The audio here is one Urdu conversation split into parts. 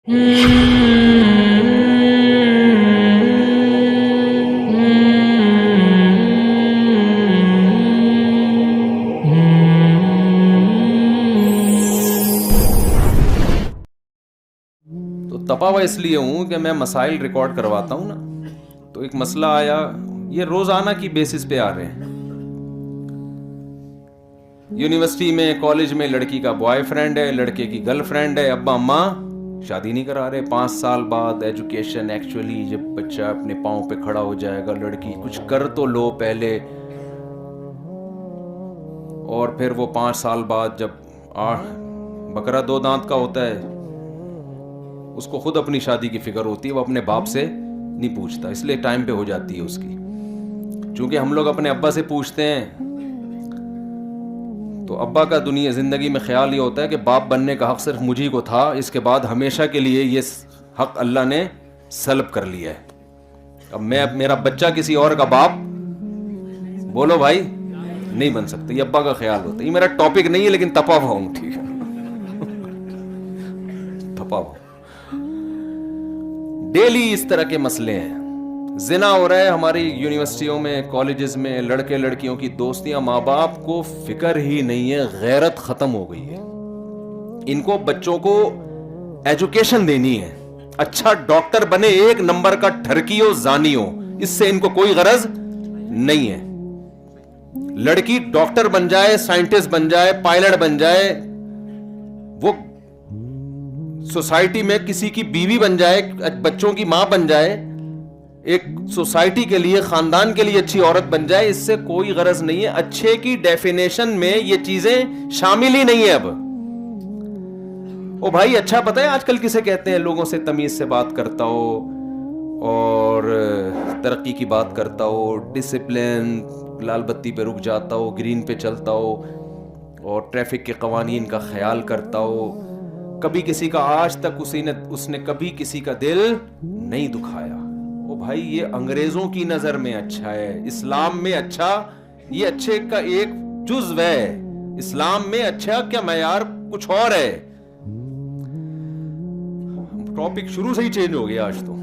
تو تپا ہوا اس لیے ہوں کہ میں مسائل ریکارڈ کرواتا ہوں نا، تو ایک مسئلہ آیا، یہ روزانہ کی بیسس پہ آ رہے ہیں۔ یونیورسٹی میں، کالج میں لڑکی کا بوائے فرینڈ ہے، لڑکے کی گرل فرینڈ ہے، ابا اماں شادی نہیں کرا رہے۔ 5 سال بعد ایجوکیشن، ایکچولی جب بچہ اپنے پاؤں پہ کھڑا ہو جائے گا، لڑکی کچھ کر تو لو پہلے، اور پھر وہ 5 سال بعد جب بکرا 2 دانت کا ہوتا ہے، اس کو خود اپنی شادی کی فکر ہوتی ہے، وہ اپنے باپ سے نہیں پوچھتا، اس لیے ٹائم پہ ہو جاتی ہے اس کی۔ چونکہ ہم لوگ اپنے ابا سے پوچھتے ہیں، تو ابا کا دنیا زندگی میں خیال یہ ہوتا ہے کہ باپ بننے کا حق صرف مجھے کو تھا، اس کے بعد ہمیشہ کے لیے یہ حق اللہ نے سلب کر لیا ہے۔ اب میرا بچہ کسی اور کا باپ، بولو بھائی، نہیں بن سکتا، یہ ابا کا خیال ہوتا ہے۔ یہ میرا ٹاپک نہیں ہے، لیکن تپا ہوا ہوں، ٹھیک ہے، تپا ہوا۔ ڈیلی اس طرح کے مسئلے ہیں، زنا ہو رہا ہے ہماری یونیورسٹیوں میں، کالجز میں، لڑکے لڑکیوں کی دوستیاں، ماں باپ کو فکر ہی نہیں ہے، غیرت ختم ہو گئی ہے۔ ان کو بچوں کو ایجوکیشن دینی ہے، اچھا ڈاکٹر بنے، 1 نمبر کا ٹھرکی ہو، زانی ہو، اس سے ان کو کوئی غرض نہیں ہے۔ لڑکی ڈاکٹر بن جائے، سائنٹسٹ بن جائے، پائلٹ بن جائے، وہ سوسائٹی میں کسی کی بیوی بن جائے، بچوں کی ماں بن جائے، ایک سوسائٹی کے لیے، خاندان کے لیے اچھی عورت بن جائے، اس سے کوئی غرض نہیں ہے۔ اچھے کی ڈیفینیشن میں یہ چیزیں شامل ہی نہیں ہے اب۔ او بھائی، اچھا پتہ ہے آج کل کسے کہتے ہیں؟ لوگوں سے تمیز سے بات کرتا ہو، اور ترقی کی بات کرتا ہو، ڈسپلن، لال بتی پہ رک جاتا ہو، گرین پہ چلتا ہو، اور ٹریفک کے قوانین کا خیال کرتا ہو، کبھی کسی کا آج تک اس نے کبھی کسی کا دل نہیں دکھایا۔ او بھائی، یہ انگریزوں کی نظر میں اچھا ہے، اسلام میں اچھا، یہ اچھے کا ایک جزو ہے۔ اسلام میں اچھا کیا معیار کچھ اور ہے۔ ٹاپک شروع سے ہی چینج ہو گیا آج تو،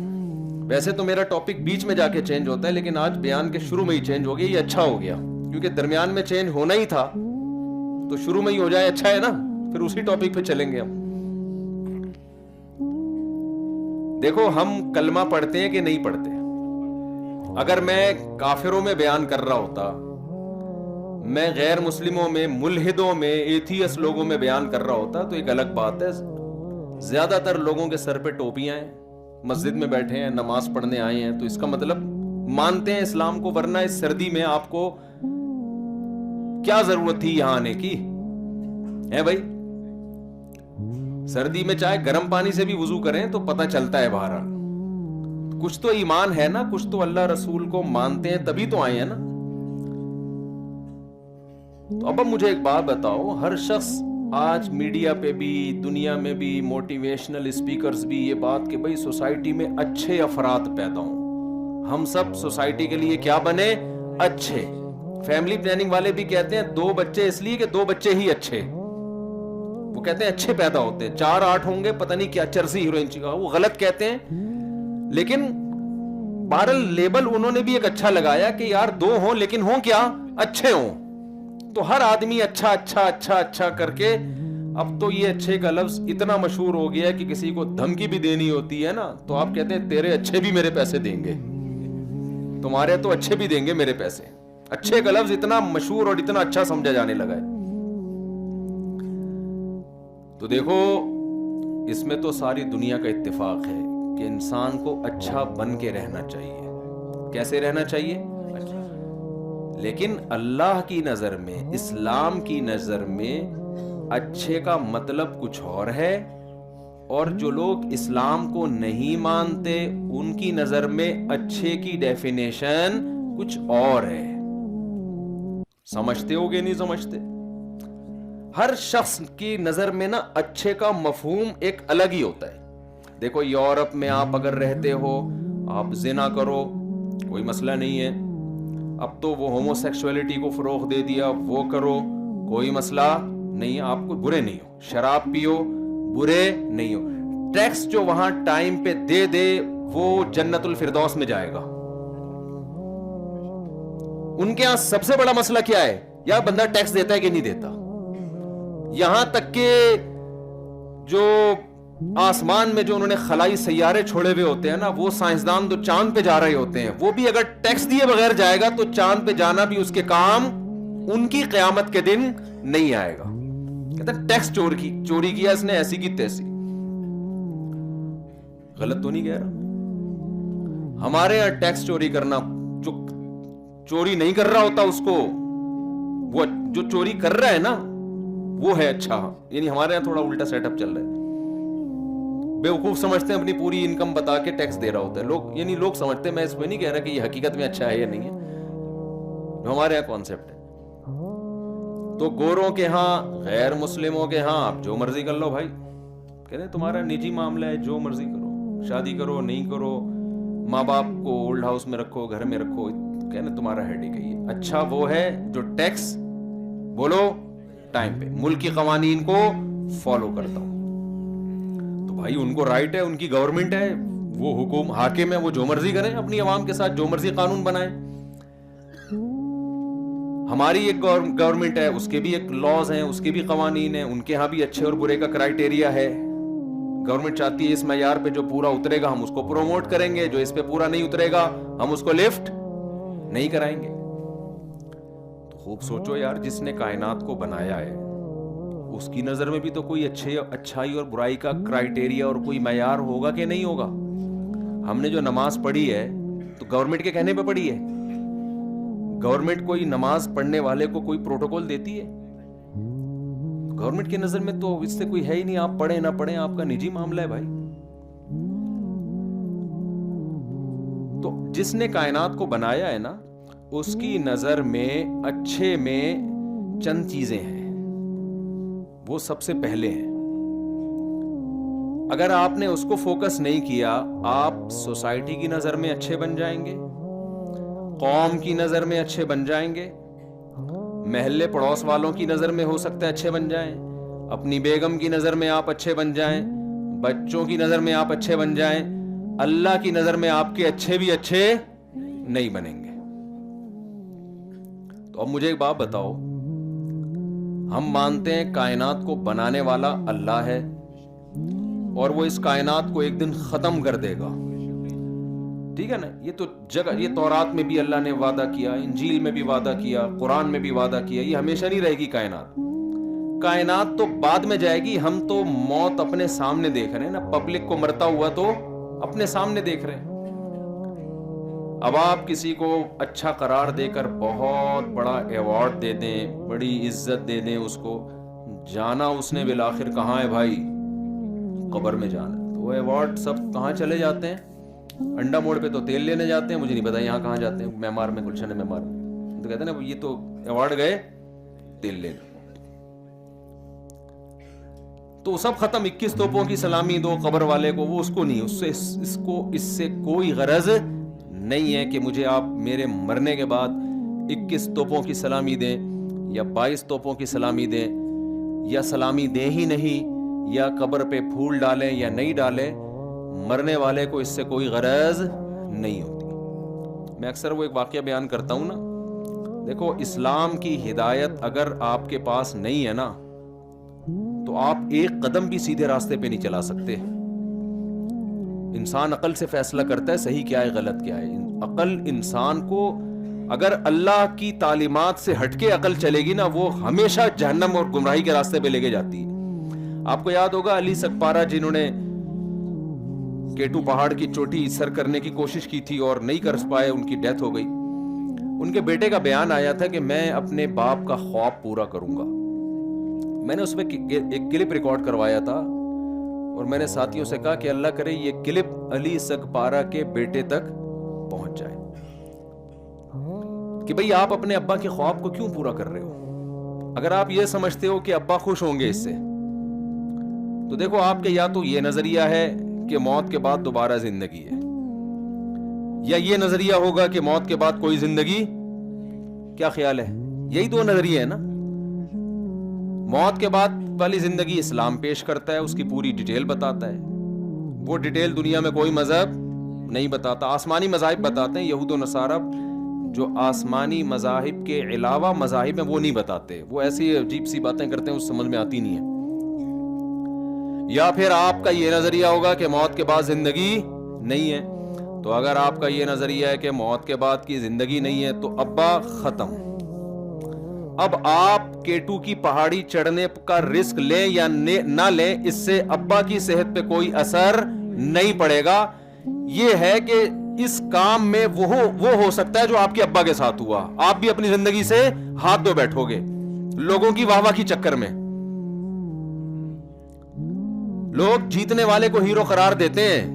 ویسے تو میرا ٹاپک بیچ میں جا کے چینج ہوتا ہے، لیکن آج بیان کے شروع میں ہی چینج ہو گیا، یہ اچھا ہو گیا، کیونکہ درمیان میں چینج ہونا ہی تھا، تو شروع میں ہی ہو جائے، اچھا ہے نا، پھر اسی ٹاپک پہ چلیں گے ہم۔ دیکھو، ہم کلمہ پڑھتے ہیں کہ نہیں پڑھتے؟ اگر میں کافروں میں بیان کر رہا ہوتا، میں غیر مسلموں میں، ملحدوں میں، ایتھیس لوگوں میں بیان کر رہا ہوتا تو ایک الگ بات ہے۔ زیادہ تر لوگوں کے سر پہ ٹوپیاں ہیں، مسجد میں بیٹھے ہیں، نماز پڑھنے آئے ہیں، تو اس کا مطلب مانتے ہیں اسلام کو، ورنہ اس سردی میں آپ کو کیا ضرورت تھی یہاں آنے کی ہے بھائی؟ سردی میں چاہے گرم پانی سے بھی وضو کریں تو پتہ چلتا ہے بہرحال کچھ تو ایمان ہے نا، کچھ تو اللہ رسول کو مانتے ہیں، تبھی تو آئے ہیں نا۔ تو اب مجھے ایک بات بتاؤ، ہر شخص آج میڈیا پہ بھی، دنیا میں بھی، موٹیویشنل اسپیکرز بھی یہ بات کہ بھئی سوسائٹی میں اچھے افراد پیدا ہوں، ہم سب سوسائٹی کے لیے کیا بنے؟ اچھے۔ فیملی پلاننگ والے بھی کہتے ہیں 2 بچے اس لیے کہ 2 بچے ہی اچھے، وہ کہتے ہیں اچھے پیدا ہوتے ہیں، 4-8 ہوں گے، پتہ نہیں کیا چرسی ہیروئن چکا، وہ غلط کہتے ہیں، لیکن بہرحال لیبل انہوں نے بھی ایک اچھا لگایا کہ یار 2 ہوں، لیکن ہوں کیا؟ اچھے ہوں۔ تو ہر آدمی اچھا اچھا اچھا اچھا کر کے، اب تو یہ اچھے کا لفظ اتنا مشہور ہو گیا ہے کہ کسی کو دھمکی بھی دینی ہوتی ہے نا تو آپ کہتے ہیں تیرے اچھے بھی میرے پیسے دیں گے، تمہارے تو اچھے بھی دیں گے میرے پیسے۔ اچھے کا لفظ اتنا مشہور اور اتنا اچھا سمجھا جانے لگا ہے۔ تو دیکھو، اس میں تو ساری دنیا کا اتفاق ہے کہ انسان کو اچھا بن کے رہنا چاہیے۔ کیسے رہنا چاہیے؟ لیکن اللہ کی نظر میں، اسلام کی نظر میں اچھے کا مطلب کچھ اور ہے، اور جو لوگ اسلام کو نہیں مانتے ان کی نظر میں اچھے کی ڈیفینیشن کچھ اور ہے۔ سمجھتے ہو گے نہیں سمجھتے؟ ہر شخص کی نظر میں نا اچھے کا مفہوم ایک الگ ہی ہوتا ہے۔ دیکھو، یورپ میں آپ اگر رہتے ہو، آپ زنا کرو، کوئی مسئلہ نہیں ہے، اب تو وہ ہومو سیکسولیٹی کو فروغ دے دیا، وہ کرو، کوئی مسئلہ نہیں ہے، آپ کو برے نہیں ہو، شراب پیو، برے نہیں ہو، ٹیکس جو وہاں ٹائم پہ دے دے وہ جنت الفردوس میں جائے گا. ان کے ہاں سب سے بڑا مسئلہ کیا ہے؟ یا بندہ ٹیکس دیتا ہے کہ نہیں دیتا. یہاں تک کہ جو آسمان میں جو انہوں نے خلائی سیارے چھوڑے ہوئے ہوتے ہیں نا, وہ سائنسدان جو چاند پہ جا رہے ہوتے ہیں, وہ بھی اگر ٹیکس دیے بغیر جائے گا تو چاند پہ جانا بھی اس کے کام ان کی قیامت کے دن نہیں آئے گا. کہتا ہے ٹیکس چوری کیا اس نے, ایسی کی تیسی. غلط تو نہیں کہہ رہا. ہمارے یہاں ٹیکس چوری کرنا, جو چوری نہیں کر رہا ہوتا اس کو, وہ جو چوری کر رہا ہے نا وہ ہے اچھا. یعنی ہمارے یہاں تھوڑا الٹا سیٹ اپ چل رہا ہے. بیوقوف سمجھتے ہیں اپنی پوری انکم بتا کے ٹیکس دے رہا ہوتا ہے لوگ. یعنی لوگ سمجھتے ہیں, میں اس میں نہیں کہہ رہا کہ یہ حقیقت میں اچھا ہے یا نہیں ہے, ہمارے یہاں کانسیپٹ ہے. تو گوروں کے ہاں, غیر مسلموں کے ہاں آپ جو مرضی کر لو بھائی. کہتے ہیں تمہارا نجی معاملہ ہے, جو مرضی کرو, شادی کرو نہیں کرو, ماں باپ کو اولڈ ہاؤس میں رکھو, گھر میں رکھو, کہنے تمہارا ہیڈیک ہے. یہ اچھا وہ ہے جو ٹیکس بولو ٹائم پہ, ملک کی قوانین کو فالو کرتا ہوں. تو بھائی ان کو رائٹ ہے, ان کی گورنمنٹ ہے, وہ حاکم ہے, وہ جو مرضی کریں, اپنی عوام کے ساتھ جو مرضی قانون بنائیں. ہماری ایک گورنمنٹ ہے, اس کے بھی ایک لاز ہیں, اس کے بھی قوانین ہیں, ان کے ہاں بھی اچھے اور برے کا کرائٹیریا ہے. گورنمنٹ چاہتی ہے اس معیار پہ جو پورا اترے گا ہم اس کو پروموٹ کریں گے, جو اس پہ پورا نہیں اترے گا ہم اس کو لفٹ نہیں کرائیں گے. تو خوب سوچو یار, جس نے کائنات کو بنایا ہے اس کی نظر میں بھی تو کوئی اچھائی اور برائی کا کرائٹیریا اور کوئی معیار ہوگا کہ نہیں ہوگا. ہم نے جو نماز پڑھی ہے تو گورنمنٹ کے کہنے پہ پڑھی ہے. گورنمنٹ کوئی نماز پڑھنے والے کو کوئی پروٹوکول دیتی ہے؟ گورنمنٹ کی نظر میں تو اس سے کوئی ہے ہی نہیں. آپ پڑھیں نہ پڑھیں آپ کا نجی معاملہ ہے بھائی. تو جس نے کائنات کو بنایا ہے نا, اس کی نظر میں اچھے میں چند چیزیں ہیں, وہ سب سے پہلے ہیں. اگر آپ نے اس کو فوکس نہیں کیا, آپ سوسائٹی کی نظر میں اچھے بن جائیں گے, قوم کی نظر میں اچھے بن جائیں گے, محلے پڑوس والوں کی نظر میں ہو سکتا ہے اچھے بن جائیں, اپنی بیگم کی نظر میں آپ اچھے بن جائیں, بچوں کی نظر میں آپ اچھے بن جائیں, اللہ کی نظر میں آپ کے اچھے بھی اچھے نہیں بنیں گے. تو اب مجھے ایک بات بتاؤ, ہم مانتے ہیں کائنات کو بنانے والا اللہ ہے اور وہ اس کائنات کو ایک دن ختم کر دے گا, ٹھیک ہے نا. یہ تو یہ تورات میں بھی اللہ نے وعدہ کیا, انجیل میں بھی وعدہ کیا, قرآن میں بھی وعدہ کیا. یہ ہمیشہ نہیں رہے گی کائنات. کائنات تو بعد میں جائے گی. ہم تو موت اپنے سامنے دیکھ رہے ہیں نا, پبلک کو مرتا ہوا تو اپنے سامنے دیکھ رہے ہیں. اب آپ کسی کو اچھا قرار دے کر بہت بڑا ایوارڈ دے دیں, بڑی عزت دے دیں اس کو, جانا اس نے بالآخر کہاں ہے بھائی؟ قبر میں جانا. تو وہ ایوارڈ سب کہاں چلے جاتے ہیں؟ انڈا موڑ پہ تو تیل لینے جاتے ہیں, مجھے نہیں پتا یہاں کہاں جاتے ہیں, معمار میں, گلشن معمار میں. تو کہتے ہیں نا یہ تو ایوارڈ گئے تیل لینے. تو سب ختم. 21 توپوں کی سلامی دو قبر والے کو, وہ اس کو نہیں, اس سے کوئی غرض نہیں ہے کہ مجھے آپ میرے مرنے کے بعد 21 توپوں کی سلامی دیں یا 22 توپوں کی سلامی دیں, یا سلامی دیں ہی نہیں, یا قبر پہ پھول ڈالیں یا نہیں ڈالیں. مرنے والے کو اس سے کوئی غرض نہیں ہوتی. میں اکثر وہ ایک واقعہ بیان کرتا ہوں نا, دیکھو اسلام کی ہدایت اگر آپ کے پاس نہیں ہے نا تو آپ ایک قدم بھی سیدھے راستے پہ نہیں چلا سکتے. انسان عقل سے فیصلہ کرتا ہے صحیح کیا ہے غلط کیا ہے. عقل انسان کو اگر اللہ کی تعلیمات سے ہٹ کے عقل چلے گی نا, وہ ہمیشہ جہنم اور گمراہی کے راستے پہ لے کے جاتی ہے. آپ کو یاد ہوگا علی سکپارہ جنہوں نے کیٹو پہاڑ کی چوٹی سر کرنے کی کوشش کی تھی اور نہیں کر پائے, ان کی ڈیتھ ہو گئی. ان کے بیٹے کا بیان آیا تھا کہ میں اپنے باپ کا خواب پورا کروں گا. میں نے اس میں ایک کلپ ریکارڈ کروایا تھا اور میں نے ساتھیوں سے کہا کہ اللہ کرے یہ کلپ علی سکپارہ کے بیٹے تک پہنچ جائے کہ بھئی آپ اپنے ابا کے خواب کو کیوں پورا کر رہے ہو. اگر آپ یہ سمجھتے ہو کہ ابا خوش ہوں گے اس سے, تو دیکھو آپ کے یا تو یہ نظریہ ہے کہ موت کے بعد دوبارہ زندگی ہے, یا یہ نظریہ ہوگا کہ موت کے بعد کوئی زندگی. کیا خیال ہے؟ یہی دو نظریے ہیں نا. موت کے بعد والی زندگی اسلام پیش کرتا ہے, اس کی پوری ڈیٹیل بتاتا ہے. وہ ڈیٹیل دنیا میں کوئی مذہب نہیں بتاتا. آسمانی مذاہب بتاتے ہیں, یہود و نصارہ جو آسمانی مذاہب کے علاوہ مذاہب ہیں وہ نہیں بتاتے. وہ ایسی عجیب سی باتیں کرتے ہیں, اس سمجھ میں آتی نہیں ہے. یا پھر آپ کا یہ نظریہ ہوگا کہ موت کے بعد زندگی نہیں ہے. تو اگر آپ کا یہ نظریہ ہے کہ موت کے بعد کی زندگی نہیں ہے تو ابا ختم. اب آپ K2 کی پہاڑی چڑھنے کا رسک لیں یا نہ لیں, اس سے ابا کی صحت پہ کوئی اثر نہیں پڑے گا. یہ ہے کہ اس کام میں وہ ہو سکتا ہے جو آپ کے ابا کے ساتھ ہوا. آپ بھی اپنی زندگی سے ہاتھ دھو بیٹھو گے لوگوں کی واہ واہ کی چکر میں. لوگ جیتنے والے کو ہیرو قرار دیتے ہیں,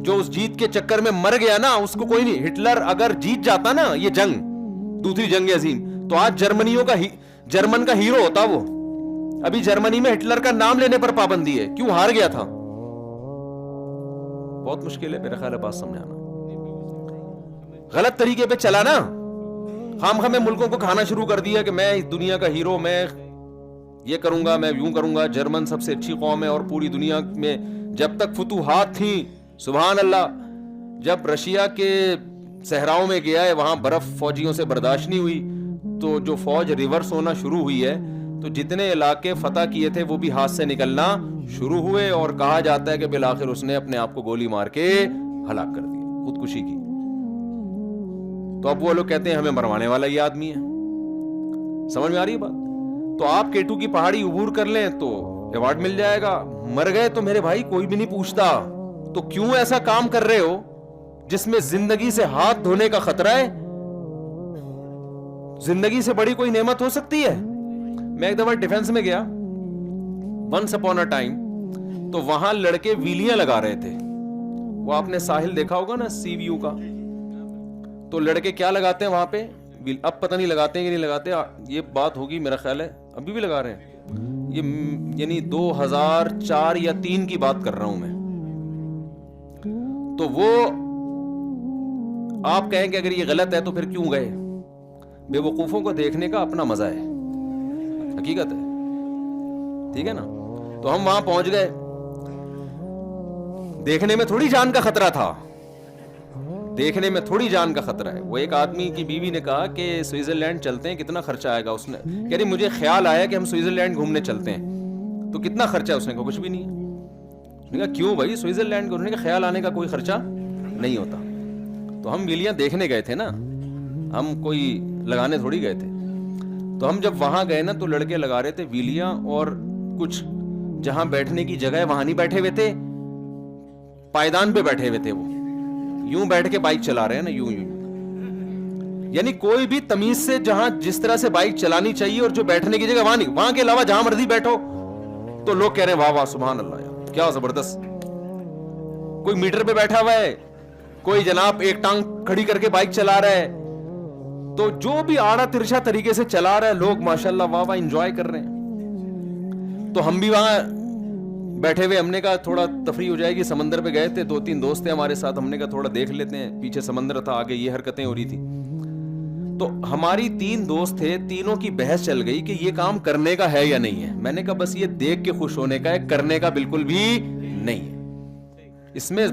جو اس جیت کے چکر میں مر گیا نا اس کو کوئی نہیں. ہٹلر اگر جیت جاتا نا یہ جنگ, دوسری جنگ عظیم, تو آج جرمن کا ہیرو ہوتا وہ. ابھی جرمنی میں ہٹلر کا نام لینے پر پابندی ہے. کیوں؟ ہار گیا تھا. بہت مشکل ہے میرا خیال ہے بات سمجھانا. غلط طریقے پہ چلا نا, خام میں ملکوں کو کھانا شروع کر دیا کہ میں اس دنیا کا ہیرو, میں یہ کروں گا, میں یوں کروں گا. جرمن سب سے اچھی قوم ہے اور پوری دنیا میں جب تک فتوحات تھیں, سبحان اللہ, جب رشیا کے صحراؤں میں گیا ہے وہاں برف فوجیوں سے برداشت نہیں ہوئی, تو جو فوج ریورس ہونا شروع ہوئی ہے تو جتنے علاقے فتح کیے تھے وہ بھی ہاتھ سے نکلنا شروع ہوئے, اور کہا جاتا ہے کہ بالآخر اس نے اپنے آپ کو گولی مار کے ہلاک کر دیا, خودکشی کی. تو اب وہ لوگ کہتے ہیں ہمیں مروانے والا یہ آدمی ہے. سمجھ میں آ رہی ہے بات؟ تو آپ K2 کی پہاڑی عبور کر لیں تو ایوارڈ مل جائے گا. مر گئے تو میرے بھائی کوئی بھی نہیں پوچھتا. تو کیوں ایسا کام کر رہے ہو جس میں زندگی سے ہاتھ دھونے کا خطرہ ہے؟ زندگی سے بڑی کوئی نعمت ہو سکتی ہے؟ میں ایک دفعہ ڈیفنس میں گیا, ونس اپون اے ٹائم, تو وہاں لڑکے ویلیاں لگا رہے تھے. وہ آپ نے ساحل دیکھا ہوگا نا, سی ویو کا, تو لڑکے کیا لگاتے ہیں وہاں پہ, اب پتہ نہیں لگاتے ہیں کہ نہیں لگاتے, یہ بات ہوگی میرا خیال ہے ابھی بھی لگا رہے ہیں. یہ یعنی 2004 یا 3 کی بات کر رہا ہوں میں. تو وہ آپ کہیں کہ اگر یہ غلط ہے تو پھر کیوں گئے؟ بے وقوفوں کو دیکھنے کا اپنا مزہ ہے, حقیقت ہے, ٹھیک ہے نا. تو ہم وہاں پہنچ گئے, دیکھنے میں تھوڑی جان کا خطرہ تھا, دیکھنے میں تھوڑی جان کا خطرہ ہے. وہ ایک آدمی کی بیوی نے کہا کہ سوئٹزرلینڈ چلتے ہیں, کتنا خرچہ آئے گا؟ اس نے کہہ رہی مجھے خیال آیا کہ ہم سوئٹزرلینڈ گھومنے چلتے ہیں, تو کتنا خرچہ ہے؟ اس نے کہا کچھ بھی نہیں ہے. اس نے کہا کیوں بھائی سوئٹزرلینڈ گھومنے کا خیال آنے کا کوئی خرچہ نہیں ہوتا. تو ہم ویلیاں دیکھنے گئے تھے نا, ہم کوئی لگانے تھوڑی گئے تھے. تو ہم جب وہاں گئے نا تو لڑکے لگا رہے تھے ویلیاں, اور کچھ جہاں بیٹھنے کی جگہ ہے وہاں نہیں بیٹھے ہوئے تھے, پائیدان پہ بیٹھے ہوئے تھے. وہ یوں بیٹھ کے بائک چلا رہے ہیں نا, یوں. یعنی کوئی بھی تمیز سے جہاں جس طرح سے بائک چلانی چاہیے اور جو بیٹھنے کی جگہ وہاں نہیں, وہاں کے علاوہ جہاں مرضی بیٹھو. تو لوگ کہہ رہے ہیں واہ واہ سبحان اللہ یار کیا زبردست. کوئی میٹر پہ بیٹھا ہوا ہے, کوئی جناب ایک ٹانگ کھڑی کر کے بائک چلا رہا ہے. تو جو بھی آڑا ترچھا طریقے سے چلا رہا ہے, لوگ ماشاءاللہ واہ واہ انجوائے کر رہے ہیں. تو ہم بھی وہاں بیٹھے ہوئے, ہم نے کہا تھوڑا تفریح ہو جائے گی. سمندر پہ گئے تھے, 2-3 دوست تھے ہمارے ساتھ, ہم نے کہا تھوڑا دیکھ لیتے ہیں. پیچھے سمندر تھا, آگے یہ حرکتیں ہو رہی تھی. تو ہماری 3 دوست تھے, تینوں کی بحث چل گئی کہ یہ کام کرنے کا ہے یا نہیں ہے. میں نے کہا بس یہ دیکھ کے خوش ہونے کا ہے, کرنے کا بالکل بھی نہیں ہے. اس میں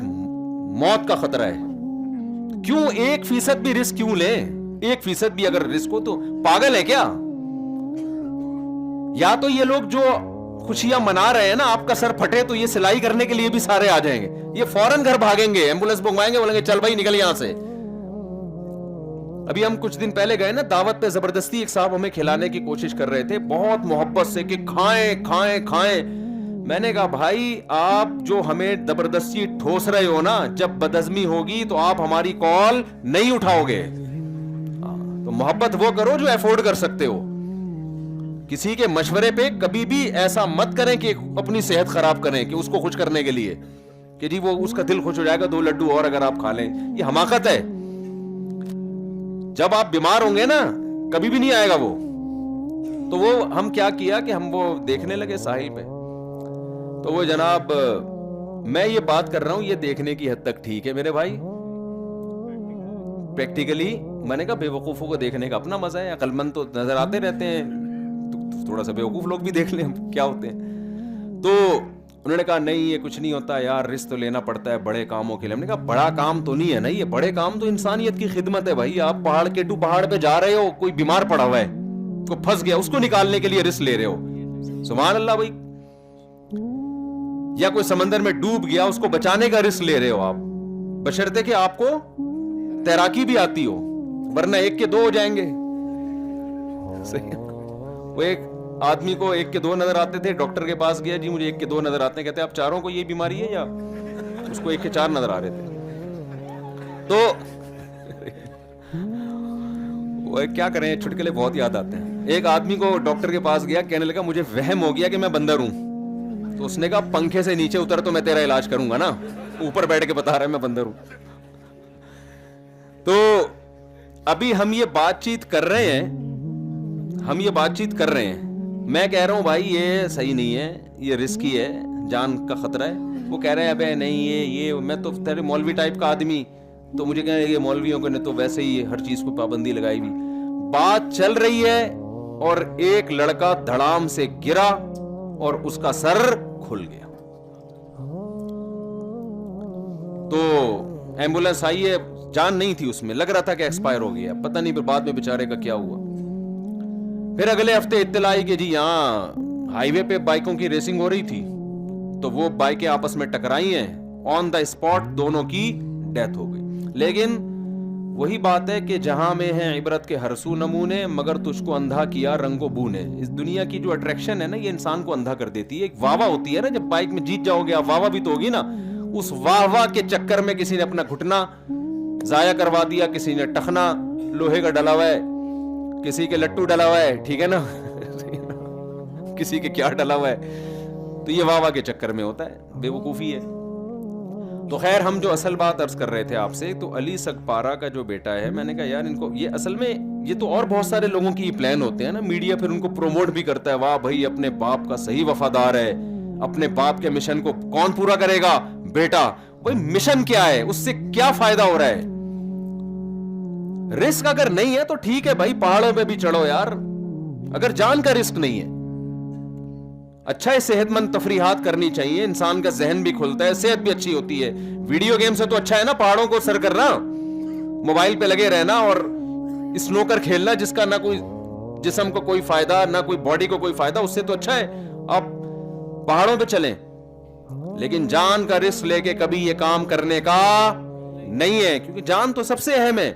موت کا خطرہ ہے. کیوں 1% بھی رسک کیوں لیں؟ 1% بھی اگر رسک ہو تو پاگل ہے کیا؟ یا تو یہ لوگ جو خوشیاں منا رہے ہیں نا, آپ کا سر پھٹے تو یہ سلائی کرنے کے لیے بھی سارے آ جائیں گے, یہ فوراً گھر بھاگیں گے, ایمبولینس منگوائیں گے, بولیں گے چل بھائی نکل یہاں سے. ابھی ہم کچھ دن پہلے گئے نا دعوت پہ, زبردستی ایک صاحب ہمیں کھلانے کی کوشش کر رہے تھے بہت محبت سے کہ کھائیں کھائیں کھائیں. میں نے کہا بھائی آپ جو ہمیں زبردستی ٹھوس رہے ہو نا, جب بدہضمی ہوگی تو آپ ہماری کال نہیں اٹھاؤ گے. تو محبت وہ کرو جو افورڈ کر سکتے ہو. کسی کے مشورے پہ کبھی بھی ایسا مت کریں کہ اپنی صحت خراب کریں کہ اس کو خوش کرنے کے لیے کہ جی وہ اس کا دل خوش ہو جائے گا 2 لڈو اور اگر آپ کھا لیں. یہ حماقت ہے. جب آپ بیمار ہوں گے نا کبھی بھی نہیں آئے گا وہ. تو وہ ہم کیا کیا کہ ہم وہ دیکھنے لگے ساحل پہ. تو وہ جناب میں یہ بات کر رہا ہوں یہ دیکھنے کی حد تک ٹھیک ہے میرے بھائی, پریکٹیکلی میں نے کہا بے وقوفوں کو دیکھنے کا اپنا مزہ ہے. عقل مند تو نظر آتے رہتے ہیں, تھوڑا سا بے وقوف لوگ بھی دیکھ لیں کیا ہوتے ہیں. تو انہوں نے کہا نہیں یہ کچھ نہیں ہوتا یار، رسک تو لینا پڑتا ہے بڑے کاموں کے لیے. ہم نے کہا بڑا کام تو نہیں ہے نا یہ، بڑے کام تو انسانیت کی خدمت ہے بھائی. آپ پہاڑ کے پہاڑ پہ جا رہے ہو، کوئی بیمار پڑا ہوا ہے، کوئی پھنس گیا، اس کو نکالنے کے لیے رسک لے رہے ہو. سبحان اللہ بھائی. یا کوئی سمندر میں ڈوب گیا، اس کو بچانے کا رسک لے رہے ہو آپ، بشرطے کہ آپ کو تیراکی بھی آتی ہو، ورنہ 1 کے 2 ہو جائیں گے. وہ ایک آدمی کو 1 کے 2 نظر آتے تھے، ڈاکٹر کے پاس گیا، جی مجھے 1 کے 2 نظر آتے ہیں. کہتے ہیں آپ چاروں کو یہ بیماری ہے؟ یا اس کو 1 کے 4 نظر آ رہے تھے. تو وہ کیا کریں، چٹکلے بہت یاد آتے ہیں. ایک آدمی کو ڈاکٹر کے پاس گیا، کہنے لگا مجھے وہم ہو گیا کہ میں بندر ہوں. تو اس نے کہا پنکھے سے نیچے اتر تو میں تیرا علاج کروں گا نا، اوپر بیٹھ کے بتا رہا ہے میں بندر ہوں. تو ابھی ہم یہ بات چیت کر رہے ہیں، میں کہہ رہا ہوں بھائی یہ صحیح نہیں ہے، یہ رسکی ہے، جان کا خطرہ ہے. وہ کہہ رہے ہیں ابے نہیں یہ میں تو تیرے مولوی ٹائپ کا آدمی، تو مجھے کہہ رہے یہ مولویوں کو نے تو ویسے ہی ہر چیز کو پابندی لگائی ہوئی. بات چل رہی ہے اور ایک لڑکا دھڑام سے گرا اور اس کا سر کھل گیا. تو ایمبولینس آئی ہے، جان نہیں تھی اس میں، لگ رہا تھا کہ ایکسپائر ہو گیا، پتہ نہیں پھر بعد میں بیچارے کا کیا ہوا. پھر اگلے ہفتے اطلاع آئی کہ جی یہاں ہائی وے پہ بائکوں کی ریسنگ ہو رہی تھی، تو وہ بائکیں آپس میں ٹکرائی ہیں، آن دا اسپاٹ دونوں کی ڈیتھ ہو گئی. لیکن وہی بات ہے کہ جہاں میں ہے عبرت کے ہر سو نمونے، مگر تجھ کو اندھا کیا رنگ و بو نے. اس دنیا کی جو اٹریکشن ہے نا، یہ انسان کو اندھا کر دیتی ہے. ایک واہ واہ ہوتی ہے نا، جب بائک میں جیت جاؤ گے آپ، واہ واہ بھی تو ہوگی نا. اس واہ واہ کے چکر میں کسی نے اپنا گھٹنا ضائع کروا دیا، کسی نے ٹخنا لوہے کا ڈلا ہوا ہے، کسی کے لٹو ڈلا ہوا ہے، ٹھیک ہے نا، کسی کے کیا ڈلا ہوا ہے. تو یہ واہ واہ کے چکر میں ہوتا ہے، بے وقوفی ہے. تو خیر ہم جو اصل بات عرض کر رہے تھے آپ سے، تو علی سگپارا کا جو بیٹا ہے، میں نے کہا یار ان کو یہ اصل میں یہ تو اور بہت سارے لوگوں کی پلان ہوتے ہیں نا، میڈیا پھر ان کو پروموٹ بھی کرتا ہے، واہ بھائی اپنے باپ کا صحیح وفادار ہے، اپنے باپ کے مشن کو کون پورا کرے گا؟ بیٹا. بھائی مشن کیا ہے، اس سے کیا فائدہ ہو رہا ہے؟ رسک اگر نہیں ہے تو ٹھیک ہے بھائی، پہاڑوں پہ بھی چڑھو یار، اگر جان کا رسک نہیں ہے. اچھا ہے، صحت مند تفریحات کرنی چاہیے، انسان کا ذہن بھی کھلتا ہے، صحت بھی اچھی ہوتی ہے. ویڈیو گیم سے تو اچھا ہے نا پہاڑوں کو سر کرنا، موبائل پہ لگے رہنا اور سنوکر کھیلنا جس کا نہ کوئی جسم کو کوئی فائدہ، نہ کوئی باڈی کو کوئی فائدہ، اس سے تو اچھا ہے آپ پہاڑوں پہ چلیں. لیکن جان کا رسک لے کے کبھی یہ کام کرنے کا نہیں ہے، کیونکہ جان تو سب سے اہم ہے.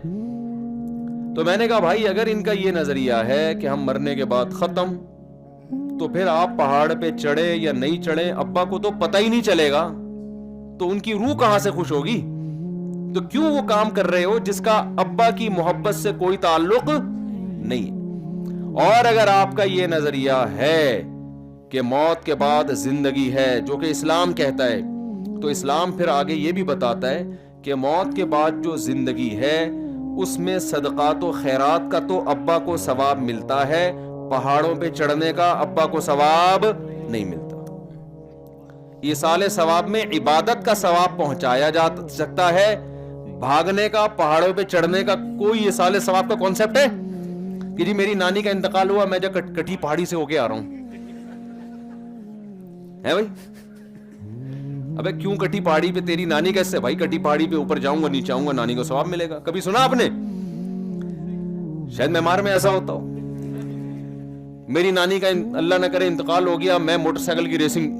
تو میں نے کہا بھائی اگر ان کا یہ نظریہ ہے کہ ہم مرنے کے بعد ختم، تو پھر آپ پہاڑ پہ چڑھے یا نہیں چڑھے، ابا کو تو پتہ ہی نہیں چلے گا، تو ان کی روح کہاں سے خوش ہوگی؟ تو کیوں وہ کام کر رہے ہو جس کا ابا کی محبت سے کوئی تعلق نہیں؟ اور اگر آپ کا یہ نظریہ ہے کہ موت کے بعد زندگی ہے، جو کہ اسلام کہتا ہے، تو اسلام پھر آگے یہ بھی بتاتا ہے کہ موت کے بعد جو زندگی ہے اس میں صدقات و خیرات کا تو ابا کو ثواب ملتا ہے، پہاڑوں پہ چڑھنے کا ابا کو ثواب نہیں ملتا. ایصال ثواب میں عبادت کا ثواب پہنچایا جا سکتا ہے، بھاگنے کا، پہاڑوں پہ چڑھنے کا کوئی ایصال ثواب کا کانسیپٹ ہے کہ جی میری نانی کا انتقال ہوا، میں جا کٹھی پہاڑی سے ہو کے آ رہا ہوں، ہے بھائی؟ ابے کیوں کٹھی پہاڑی پہ؟ تیری نانی کیسے بھائی؟ کٹھی پہاڑی پہ اوپر جاؤں گا، نیچے آؤں گا، نانی کو ثواب ملے گا. کبھی سنا آپ نے؟ شاید میمار میں ایسا ہوتا ہو، میری نانی کا اللہ نہ کرے انتقال ہو گیا، میں موٹر سائیکل کی ریسنگ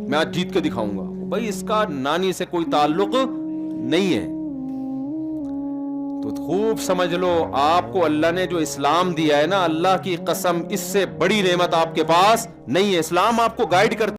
میں آج جیت کے دکھاؤں گا. بھائی اس کا نانی سے کوئی تعلق نہیں ہے. تو خوب سمجھ لو، آپ کو اللہ نے جو اسلام دیا ہے نا، اللہ کی قسم اس سے بڑی نعمت آپ کے پاس نہیں ہے. اسلام آپ کو گائیڈ کرتا